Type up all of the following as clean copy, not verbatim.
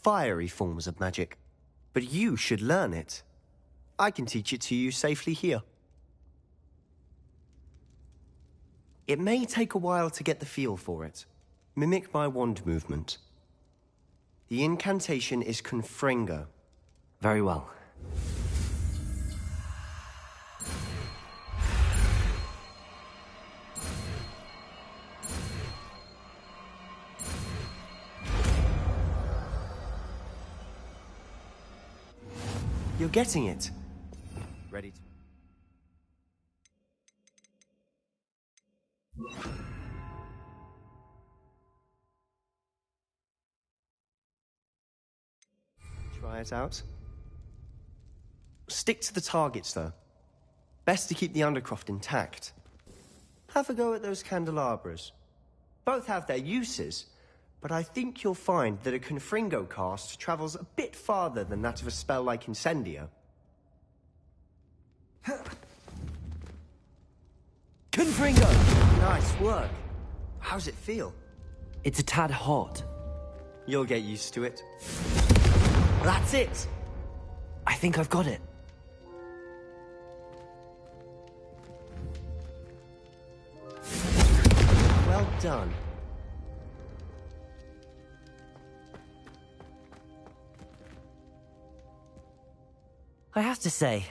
fiery forms of magic. But you should learn it. I can teach it to you safely here. It may take a while to get the feel for it. Mimic my wand movement. The incantation is Confringo. Very well. You're getting it. Ready to... Try it out. Stick to the targets, though. Best to keep the undercroft intact. Have a go at those candelabras. Both have their uses, but I think you'll find that a Confringo cast travels a bit farther than that of a spell like Incendio. Confringo! Nice work. How's it feel? It's a tad hot. You'll get used to it. That's it! I think I've got it. Well done. I have to say,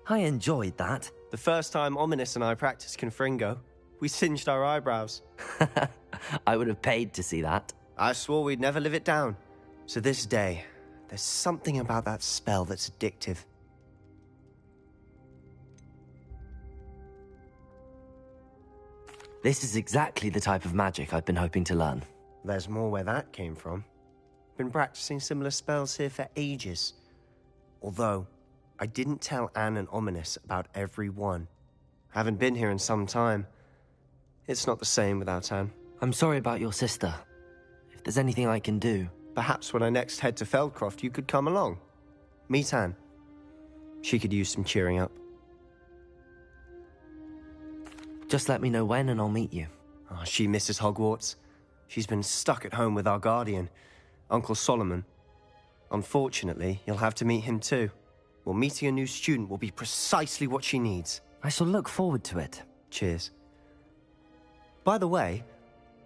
I enjoyed that. The first time Ominous and I practiced Confringo, we singed our eyebrows. I would have paid to see that. I swore we'd never live it down. So this day, there's something about that spell that's addictive. This is exactly the type of magic I've been hoping to learn. There's more where that came from. Been practicing similar spells here for ages. Although, I didn't tell Anne and Ominous about every one. Haven't been here in some time. It's not the same without Anne. I'm sorry about your sister. If there's anything I can do... Perhaps when I next head to Feldcroft, you could come along. Meet Anne. She could use some cheering up. Just let me know when and I'll meet you. Oh, she misses Hogwarts. She's been stuck at home with our guardian, Uncle Solomon. Unfortunately, you'll have to meet him too. Well, meeting a new student will be precisely what she needs. I shall look forward to it. Cheers. By the way,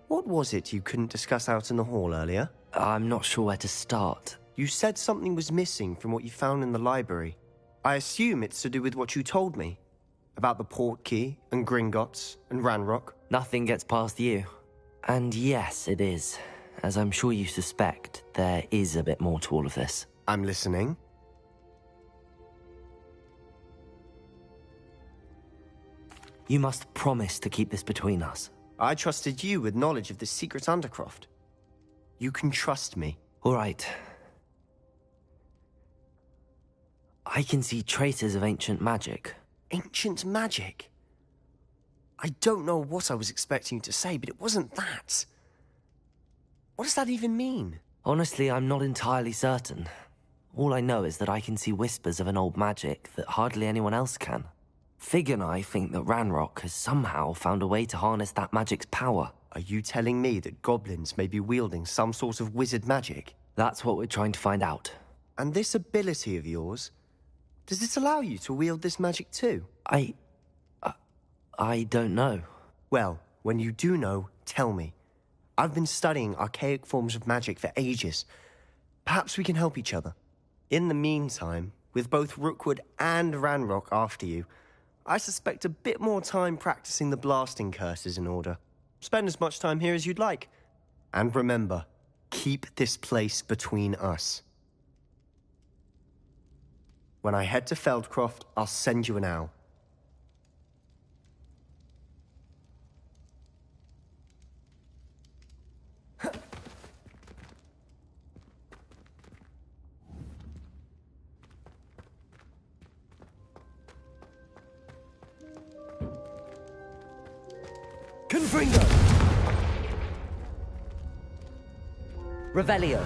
what was it you couldn't discuss out in the hall earlier? I'm not sure where to start. You said something was missing from what you found in the library. I assume it's to do with what you told me. About the Portkey, and Gringotts, and Ranrock. Nothing gets past you. And yes, it is. As I'm sure you suspect, there is a bit more to all of this. I'm listening. You must promise to keep this between us. I trusted you with knowledge of the secret Undercroft. You can trust me. All right. I can see traces of ancient magic. Ancient magic? I don't know what I was expecting you to say, but it wasn't that. What does that even mean? Honestly, I'm not entirely certain. All I know is that I can see whispers of an old magic that hardly anyone else can. Fig and I think that Ranrock has somehow found a way to harness that magic's power. Are you telling me that goblins may be wielding some sort of wizard magic? That's what we're trying to find out. And this ability of yours, does it allow you to wield this magic too? I don't know. Well, when you do know, tell me. I've been studying archaic forms of magic for ages. Perhaps we can help each other. In the meantime, with both Rookwood and Ranrock after you, I suspect a bit more time practicing the blasting curse is in order. Spend as much time here as you'd like. And remember, keep this place between us. When I head to Feldcroft, I'll send you an owl. Confringo! Revelio.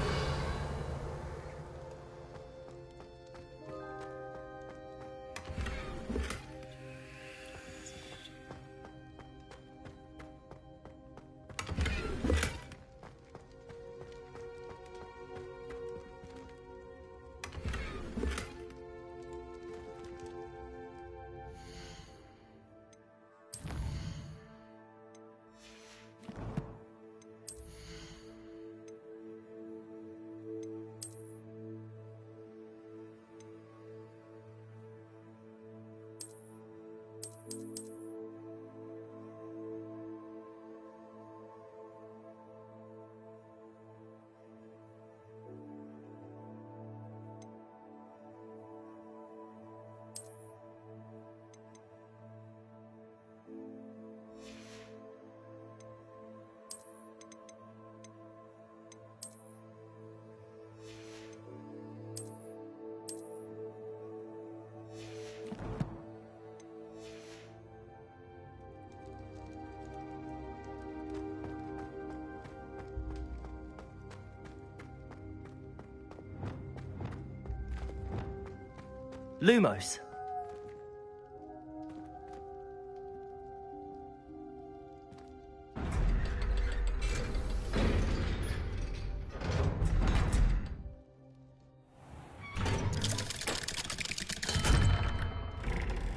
Lumos.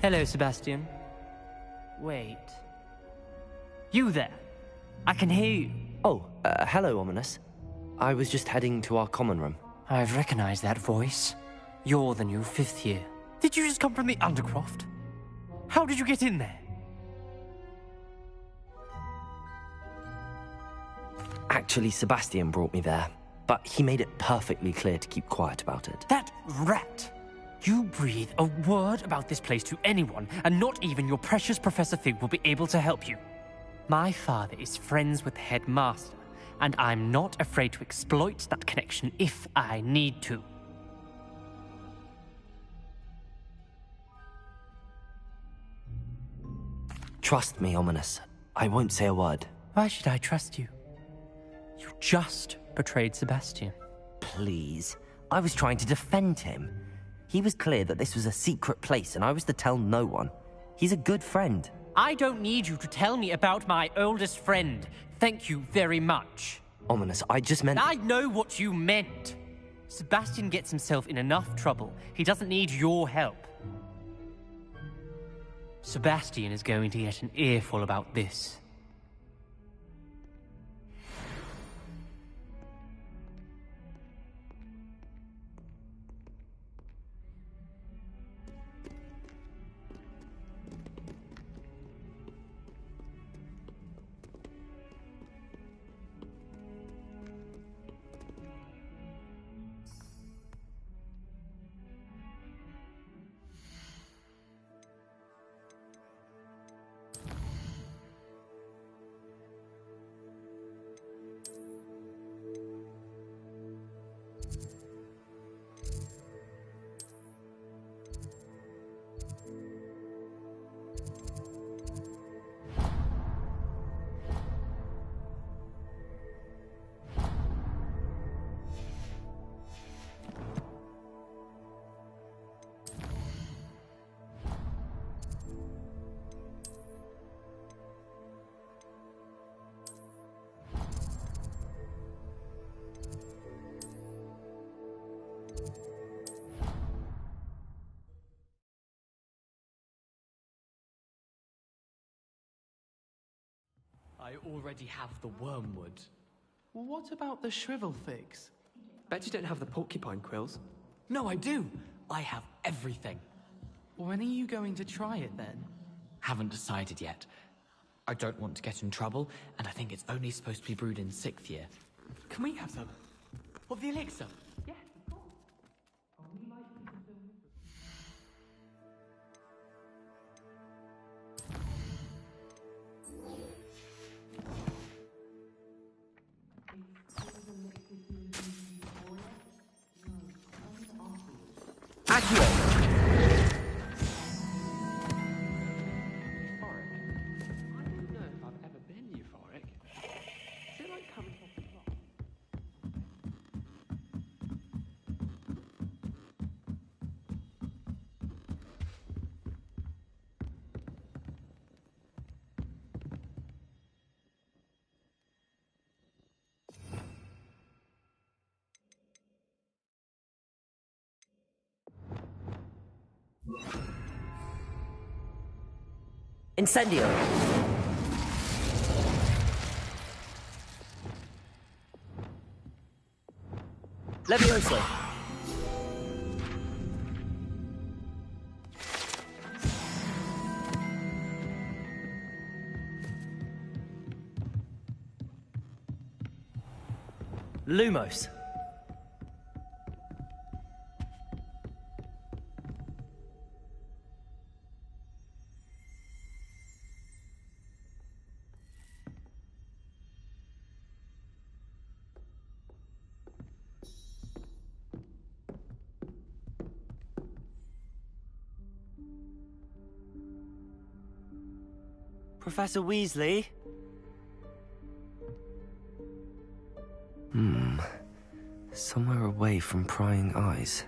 Hello, Sebastian. Wait. You there? I can hear you. Oh, hello, Ominous. I was just heading to our common room. I've recognized that voice. You're the new 5th year. Did you just come from the Undercroft? How did you get in there? Actually, Sebastian brought me there, but he made it perfectly clear to keep quiet about it. That rat! You breathe a word about this place to anyone, and not even your precious Professor Fig will be able to help you. My father is friends with the headmaster, and I'm not afraid to exploit that connection if I need to. Trust me, Ominous. I won't say a word. Why should I trust you? You just betrayed Sebastian. Please. I was trying to defend him. He was clear that this was a secret place and I was to tell no one. He's a good friend. I don't need you to tell me about my oldest friend. Thank you very much. Ominous, I just meant... I know what you meant. Sebastian gets himself in enough trouble. He doesn't need your help. Sebastian is going to get an earful about this. I already have the wormwood. What about the shrivel figs? Bet you don't have the porcupine quills. No, I do. I have everything. When are you going to try it then? Haven't decided yet. I don't want to get in trouble, and I think it's only supposed to be brewed in 6th year. Can we have some? Of the elixir? Yeah, of course. Accio! I don't know if I've ever been euphoric. Is it like coming off the clock? Incendio! Levioso! Lumos! Professor Weasley? Somewhere away from prying eyes.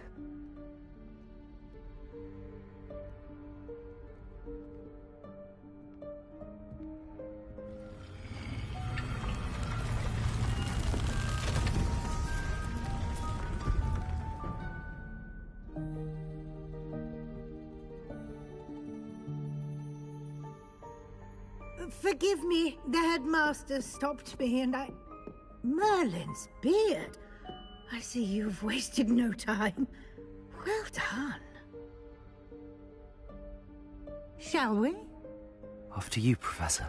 Forgive me, the headmaster stopped me and I... Merlin's beard. I see you've wasted no time. Well done. Shall we? After you, Professor.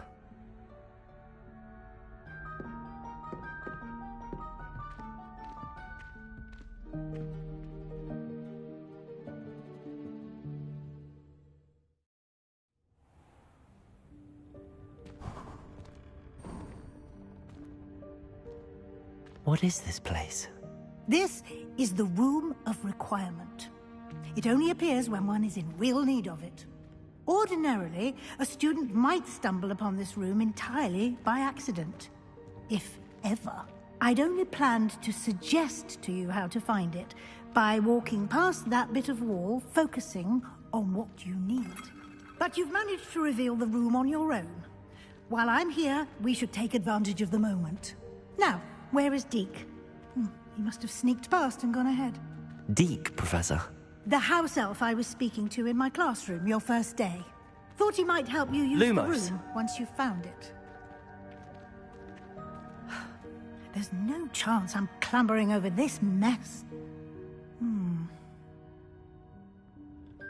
What is this place? This is the Room of Requirement. It only appears when one is in real need of it. Ordinarily, a student might stumble upon this room entirely by accident. If ever. I'd only planned to suggest to you how to find it by walking past that bit of wall, focusing on what you need. But you've managed to reveal the room on your own. While I'm here, we should take advantage of the moment. Now, where is Deke? He must have sneaked past and gone ahead. Deke, Professor. The house elf I was speaking to in my classroom your first day. Thought he might help you use Lumos. the room once you found it. There's no chance I'm clambering over this mess.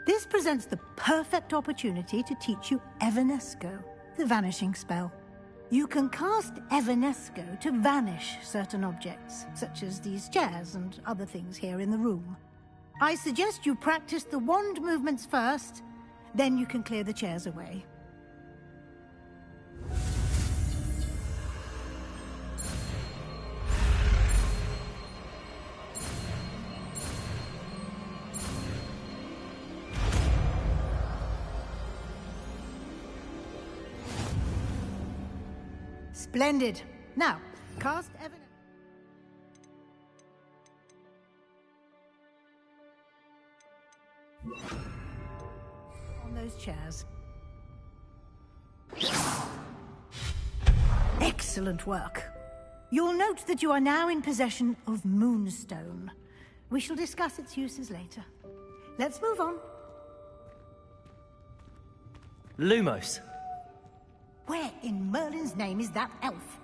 This presents the perfect opportunity to teach you Evanesco, the vanishing spell. You can cast Evanesco to vanish certain objects, such as these chairs and other things here in the room. I suggest you practice the wand movements first, then you can clear the chairs away. Splendid. Now, cast Evanesco. On those chairs. Excellent work. You'll note that you are now in possession of Moonstone. We shall discuss its uses later. Let's move on. Lumos. Where in Merlin's name is that elf?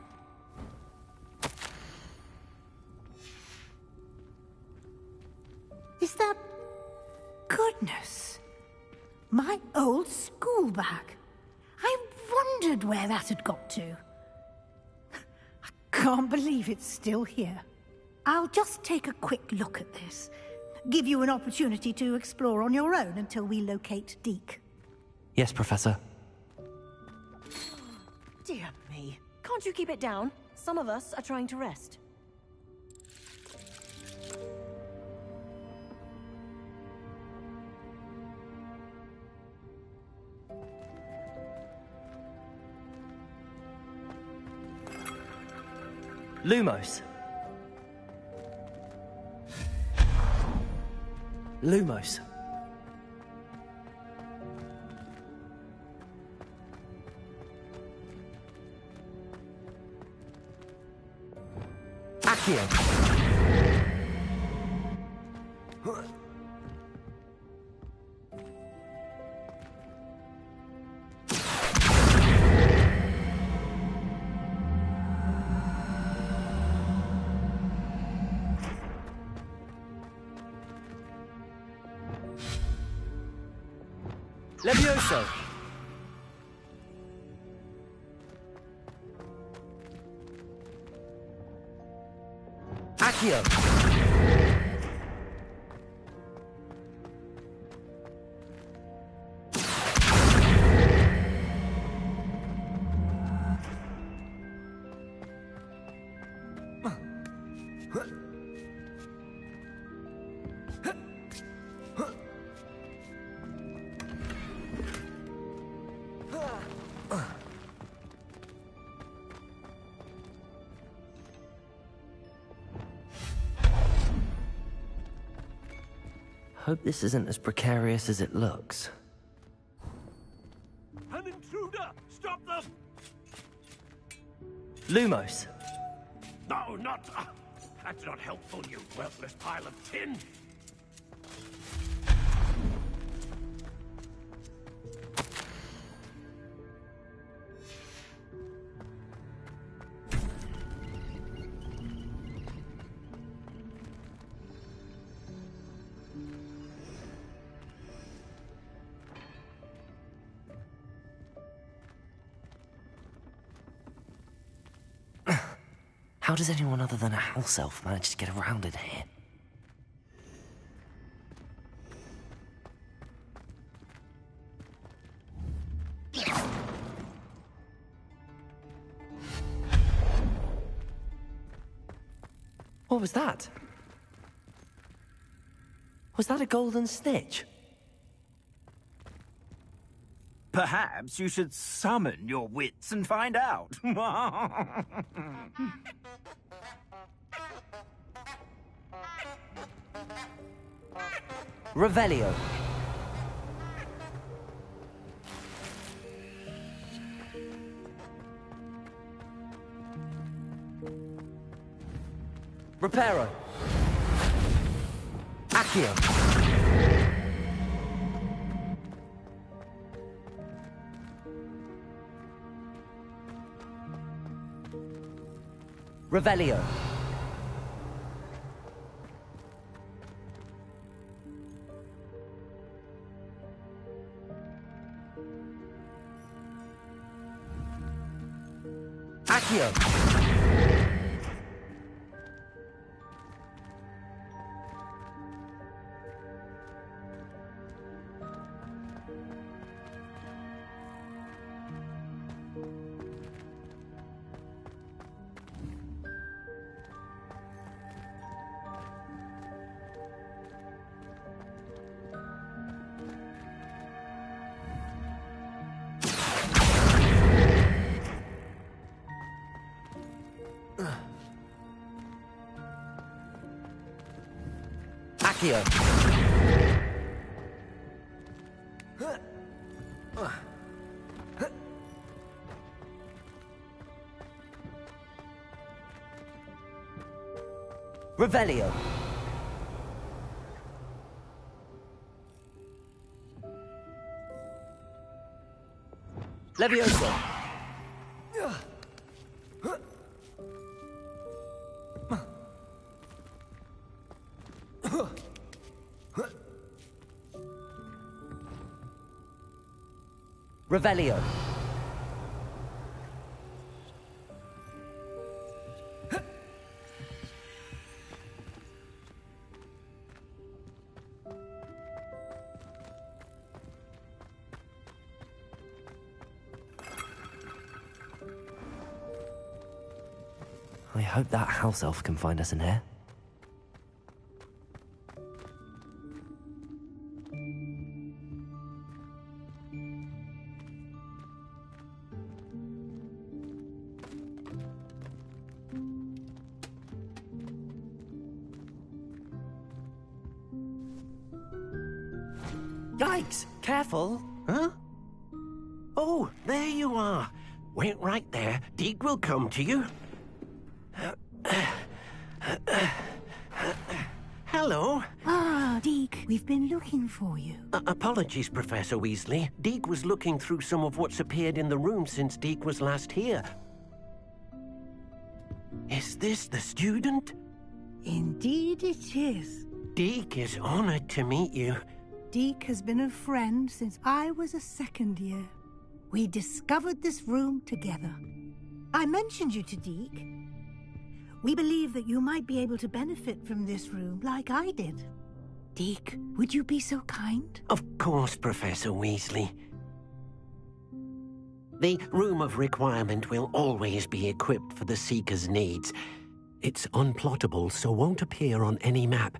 Is that... Goodness. My old school bag. I wondered where that had got to. I can't believe it's still here. I'll just take a quick look at this. Give you an opportunity to explore on your own until we locate Deke. Yes, Professor. Dear me. Can't you keep it down? Some of us are trying to rest. Lumos. Lumos. Accio. Levioso. Accio. Hope this isn't as precarious as it looks. An intruder! Stop them! Lumos. No, not... that's not helpful, you worthless pile of tin! How does anyone other than a house elf manage to get around in here? What was that? Was that a golden snitch? Perhaps you should summon your wits and find out. Revelio. Reparo. Accio. Revelio. Accio. Accio. Revelio. Levioso. Revelio. I hope that house elf can find us in here. Yikes! Careful! Huh? Oh, there you are. Wait right there. Deke will come to you. Hello. Ah, Deke, we've been looking for you. Apologies, Professor Weasley. Deke was looking through some of what's appeared in the room since Deke was last here. Is this the student? Indeed it is. Deke is honored to meet you. Deke has been a friend since I was a second year. We discovered this room together. I mentioned you to Deke. We believe that you might be able to benefit from this room like I did. Deke, would you be so kind? Of course, Professor Weasley. The Room of Requirement will always be equipped for the Seeker's needs. It's unplottable, so won't appear on any map.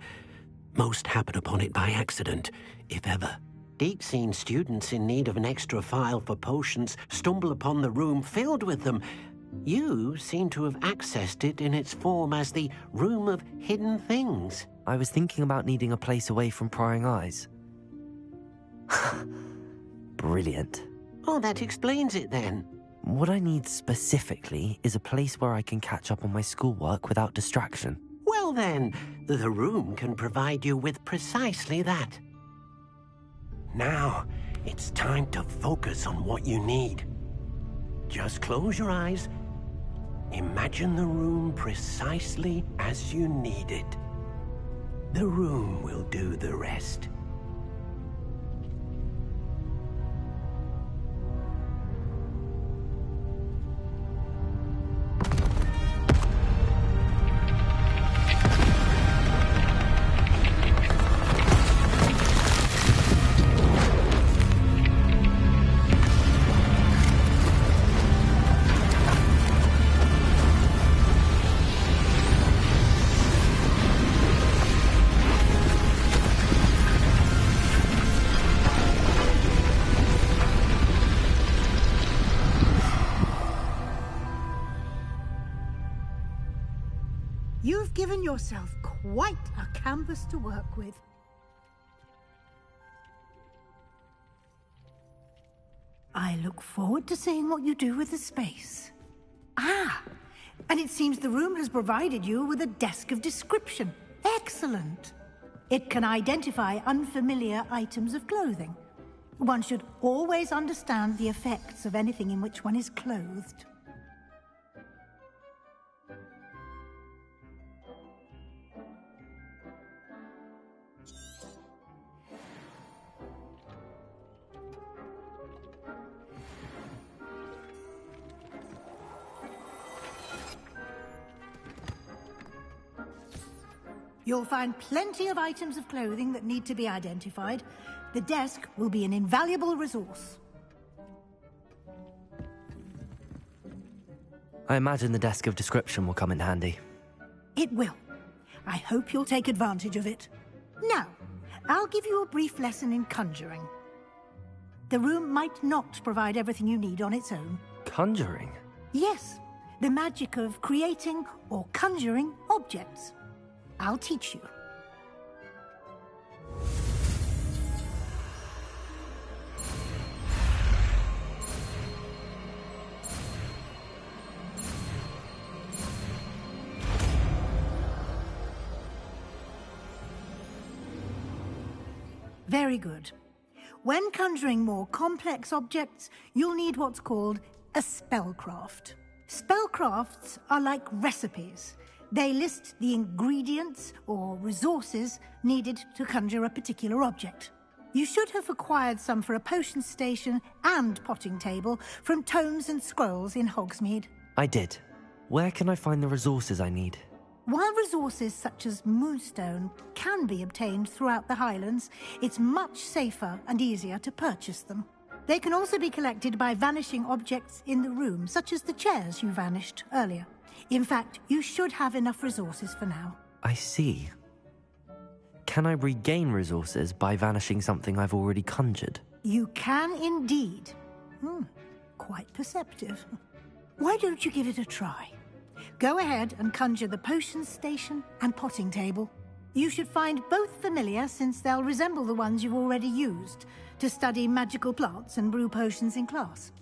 Most happen upon it by accident, if ever. Deke's seen students in need of an extra file for potions stumble upon the room filled with them. You seem to have accessed it in its form as the Room of Hidden Things. I was thinking about needing a place away from prying eyes. Brilliant. Oh, that explains it then. What I need specifically is a place where I can catch up on my schoolwork without distraction. Well then, the room can provide you with precisely that. Now, it's time to focus on what you need. Just close your eyes. Imagine the room precisely as you need it. The room will do the rest. have given yourself quite a canvas to work with. I look forward to seeing what you do with the space. Ah, and it seems the room has provided you with a desk of description. Excellent. It can identify unfamiliar items of clothing. One should always understand the effects of anything in which one is clothed. You'll find plenty of items of clothing that need to be identified. The desk will be an invaluable resource. I imagine the desk of description will come in handy. It will. I hope you'll take advantage of it. Now, I'll give you a brief lesson in conjuring. The room might not provide everything you need on its own. Conjuring? Yes, the magic of creating or conjuring objects. I'll teach you. Very good. When conjuring more complex objects, you'll need what's called a spellcraft. Spellcrafts are like recipes. They list the ingredients or resources needed to conjure a particular object. You should have acquired some for a potion station and potting table from tomes and scrolls in Hogsmeade. I did. Where can I find the resources I need? While resources such as moonstone can be obtained throughout the Highlands, it's much safer and easier to purchase them. They can also be collected by vanishing objects in the room, such as the chairs you vanished earlier. In fact, you should have enough resources for now. I see. Can I regain resources by vanishing something I've already conjured? You can indeed. Quite perceptive. Why don't you give it a try? Go ahead and conjure the potion station and potting table. You should find both familiar, since they'll resemble the ones you've already used to study magical plants and brew potions in class.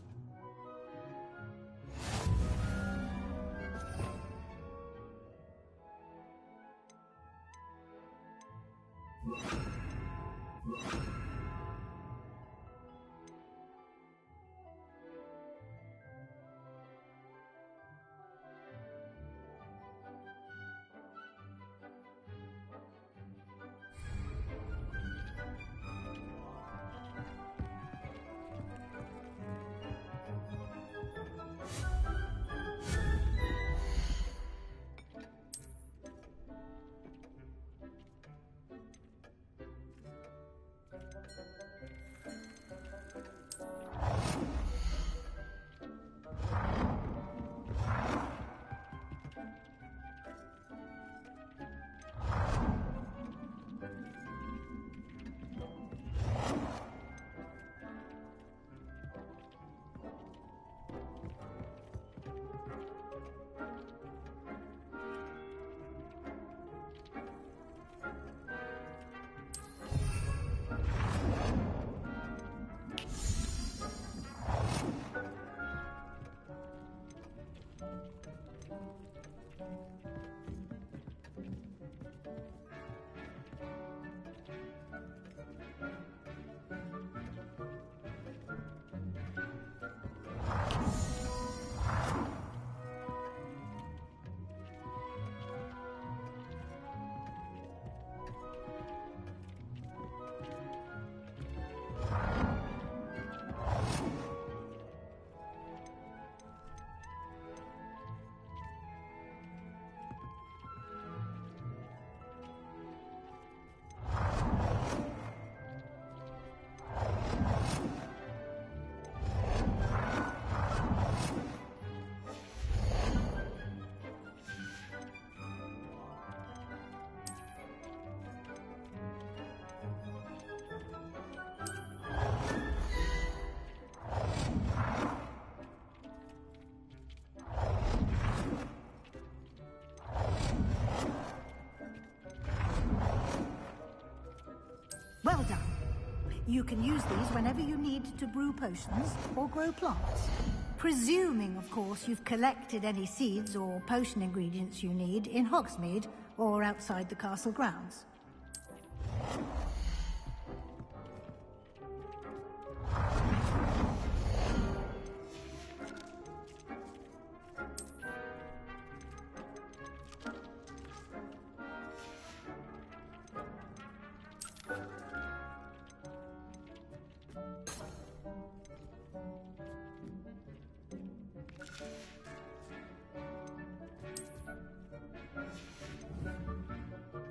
You can use these whenever you need to brew potions or grow plants. Presuming, of course, you've collected any seeds or potion ingredients you need in Hogsmeade or outside the castle grounds.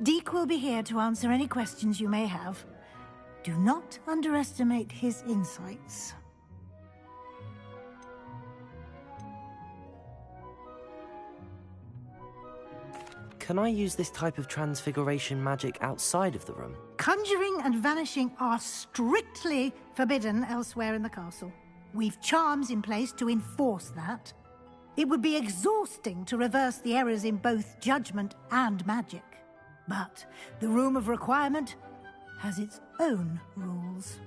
Deke will be here to answer any questions you may have. Do not underestimate his insights. Can I use this type of transfiguration magic outside of the room? Conjuring and vanishing are strictly forbidden elsewhere in the castle. We've charms in place to enforce that. It would be exhausting to reverse the errors in both judgment and magic. But the Room of Requirement has its own rules.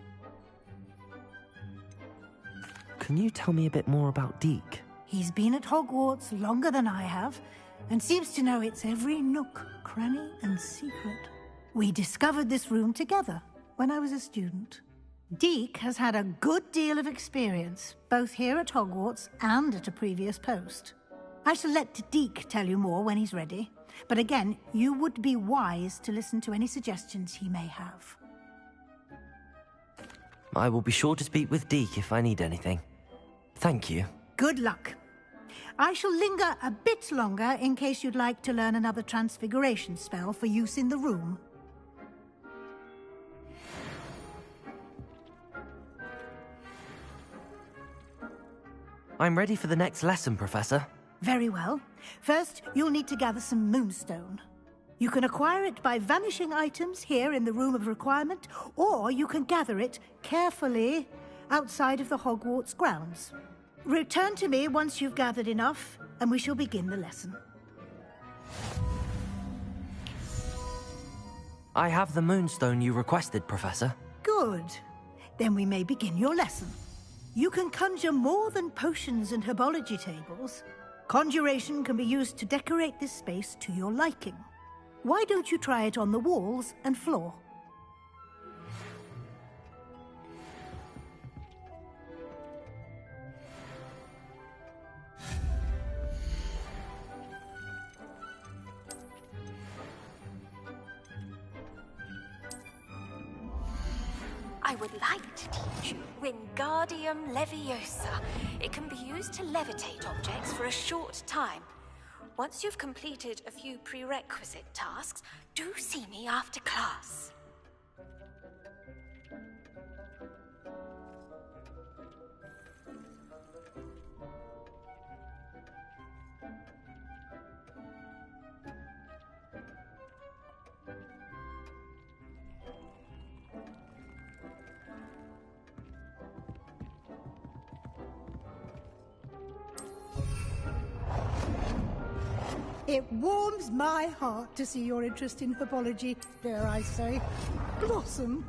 Can you tell me a bit more about Deke? He's been at Hogwarts longer than I have, and seems to know its every nook, cranny, and secret. We discovered this room together when I was a student. Deke has had a good deal of experience, both here at Hogwarts and at a previous post. I shall let Deke tell you more when he's ready. But again, you would be wise to listen to any suggestions he may have. I will be sure to speak with Deke if I need anything. Thank you. Good luck. I shall linger a bit longer in case you'd like to learn another transfiguration spell for use in the room. I'm ready for the next lesson, Professor. Very well. First, you'll need to gather some moonstone. You can acquire it by vanishing items here in the Room of Requirement, or you can gather it carefully outside of the Hogwarts grounds. Return to me once you've gathered enough, and we shall begin the lesson. I have the moonstone you requested, Professor. Good. Then we may begin your lesson. You can conjure more than potions and herbology tables. Conjuration can be used to decorate this space to your liking. Why don't you try it on the walls and floor? I would like to teach you Wingardium Leviosa. It can be used to levitate objects for a short time. Once you've completed a few prerequisite tasks, do see me after class. It warms my heart to see your interest in herbology, dare I say, blossom.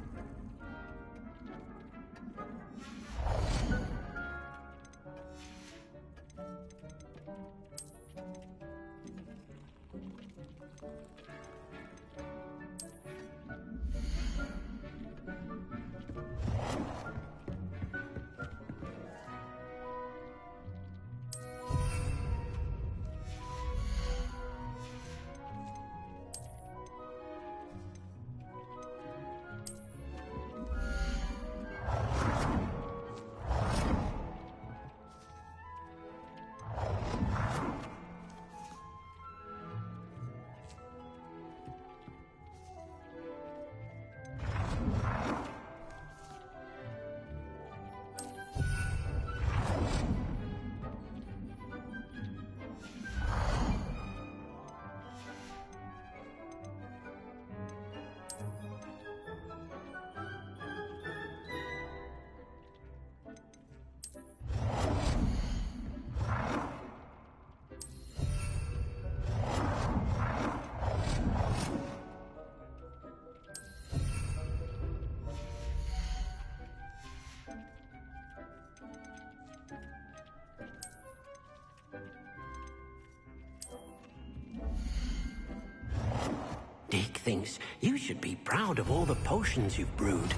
thinks you should be proud of all the potions you've brewed.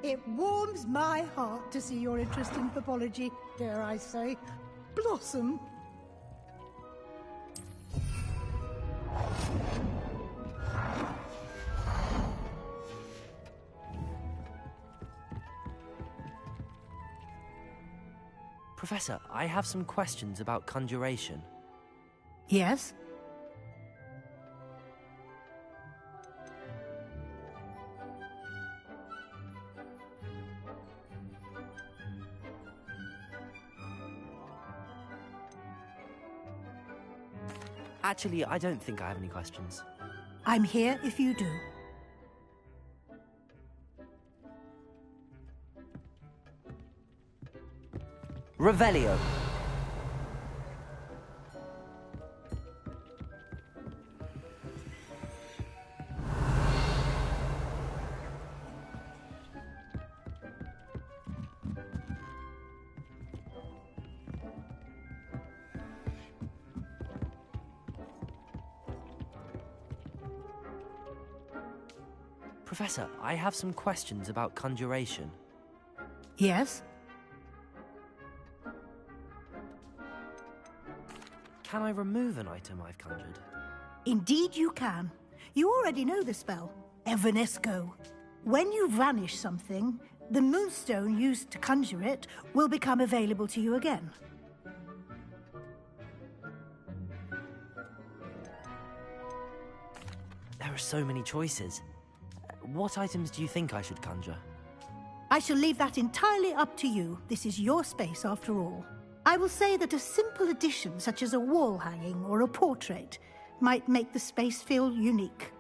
It warms my heart to see your interest in pathology, dare I say, blossom. Professor, I have some questions about conjuration. Yes? Actually, I don't think I have any questions. I'm here if you do. Revelio. Professor, I have some questions about conjuration. Yes? Can I remove an item I've conjured? Indeed you can. You already know the spell, Evanesco. When you vanish something, the moonstone used to conjure it will become available to you again. There are so many choices. What items do you think I should conjure? I shall leave that entirely up to you. This is your space after all. I will say that a simple addition, such as a wall hanging or a portrait, might make the space feel unique.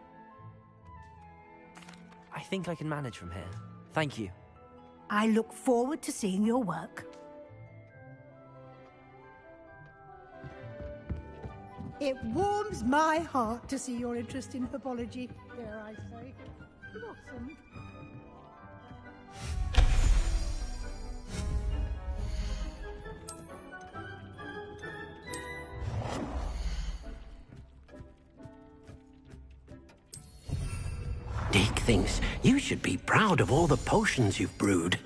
I think I can manage from here. Thank you. I look forward to seeing your work. It warms my heart to see your interest in pathology, dare I say. Blossom. Dick thinks you should be proud of all the potions you've brewed.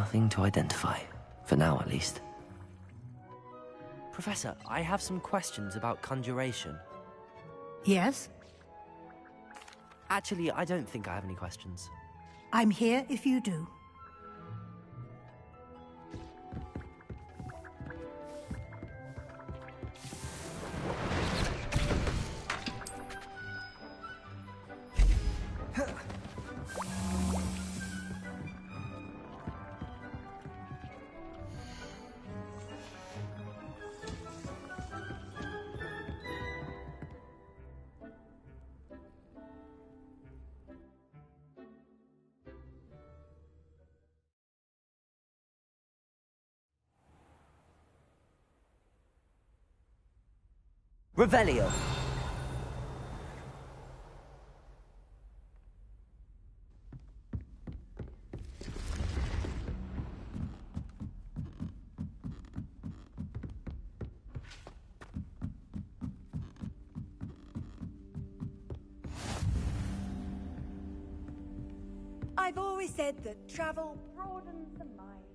Nothing to identify. For now, at least. Professor, I have some questions about conjuration. Yes? Actually, I don't think I have any questions. I'm here if you do. Revelio. I've always said that travel broadens the mind.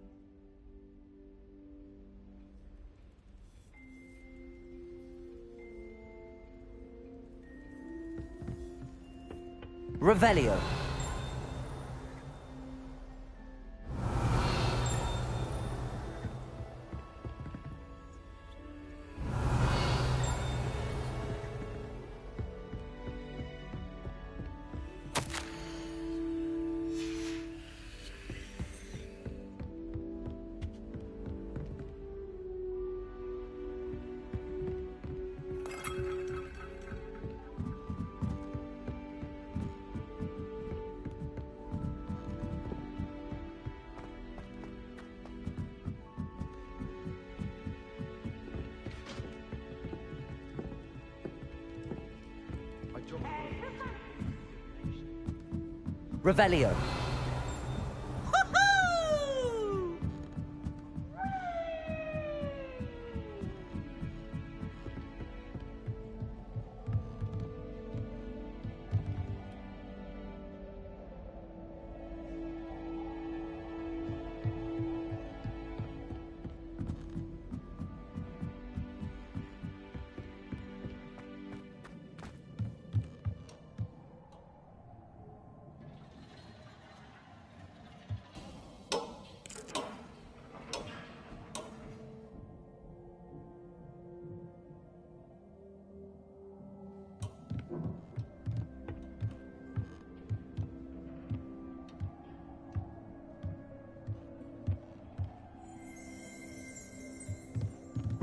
Revelio. Revelio.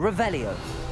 Revelio.